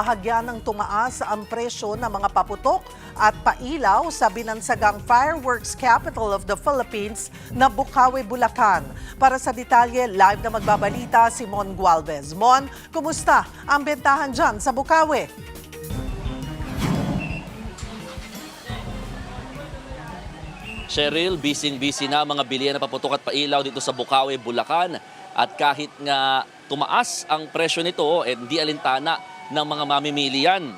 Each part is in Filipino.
bahagyan ng tumaas ang presyo ng mga paputok at pailaw sa binansagang fireworks capital of the Philippines na Bukawi, Bulacan. Para sa detalye, live na magbabalita si Mon Gualvez. Mon, kumusta ang bentahan dyan sa Bukawi? Cheryl, busy-busy na mga bilihan na paputok at pailaw dito sa Bukawi, Bulacan. At kahit nga tumaas ang presyo nito, hindi alintana ng mga mamimili yan.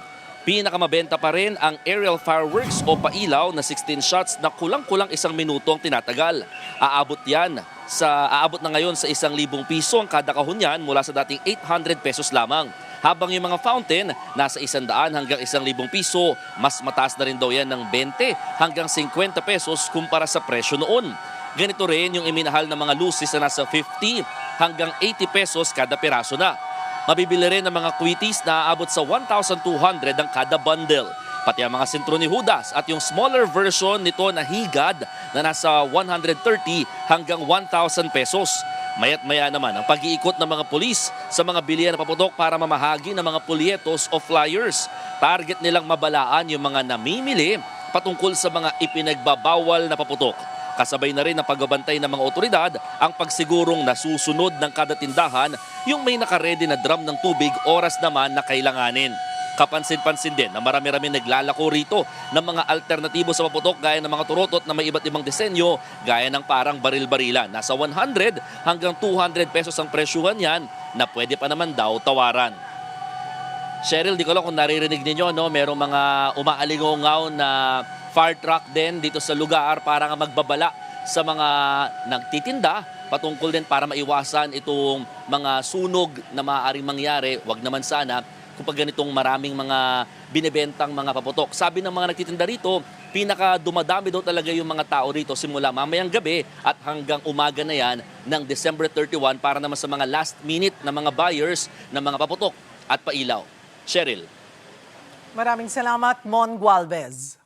Pinakamabenta pa rin ang aerial fireworks o pailaw na 16 shots na kulang-kulang 1 minuto ang tinatagal. Aabot na ngayon sa 1,000 piso ang kada kahon yan mula sa dating 800 pesos lamang. Habang yung mga fountain, nasa 100 hanggang 1,000 piso, mas mataas na rin daw yan ng 20 hanggang 50 pesos kumpara sa presyo noon. Ganito rin yung iminahal ng mga luces na nasa 50 hanggang 80 pesos kada piraso na. Mabibili rin ng mga quitties na aabot sa 1,200 ang kada bundle. Pati ang mga sentro ni Judas at yung smaller version nito na higad na nasa 130 hanggang 1,000 pesos. Maya't maya naman ang pag-iikot ng mga pulis sa mga bilihan na paputok para mamahagi ng mga polyetos o flyers. Target nilang mabalaan yung mga namimili patungkol sa mga ipinagbabawal na paputok. Kasabay na rin ang pagbabantay ng mga otoridad ang pagsigurong nasusunod ng kada tindahan yung may nakaredy na drum ng tubig oras naman na kailanganin. Kapansin-pansin din na marami-rami naglalako rito ng mga alternatibo sa paputok gaya ng mga turotot na may iba't ibang disenyo gaya ng parang baril-barilan. Nasa 100 hanggang 200 pesos ang presyuhan yan na pwede pa naman daw tawaran. Cheryl, di ko lang kung naririnig ninyo, no? Merong mga umaalingongaw na fire truck din dito sa lugar para nga magbabala sa mga nagtitinda patungkol din para maiwasan itong mga sunog na maaaring mangyari. Wag naman sana kapag ganitong maraming mga binebentang mga paputok. Sabi ng mga nagtitinda rito, pinaka dumadami daw talaga yung mga tao rito simula mamayang gabi at hanggang umaga na yan ng December 31 para naman sa mga last minute na mga buyers ng mga paputok at pailaw. Cheryl. Maraming salamat, Mon Gualvez.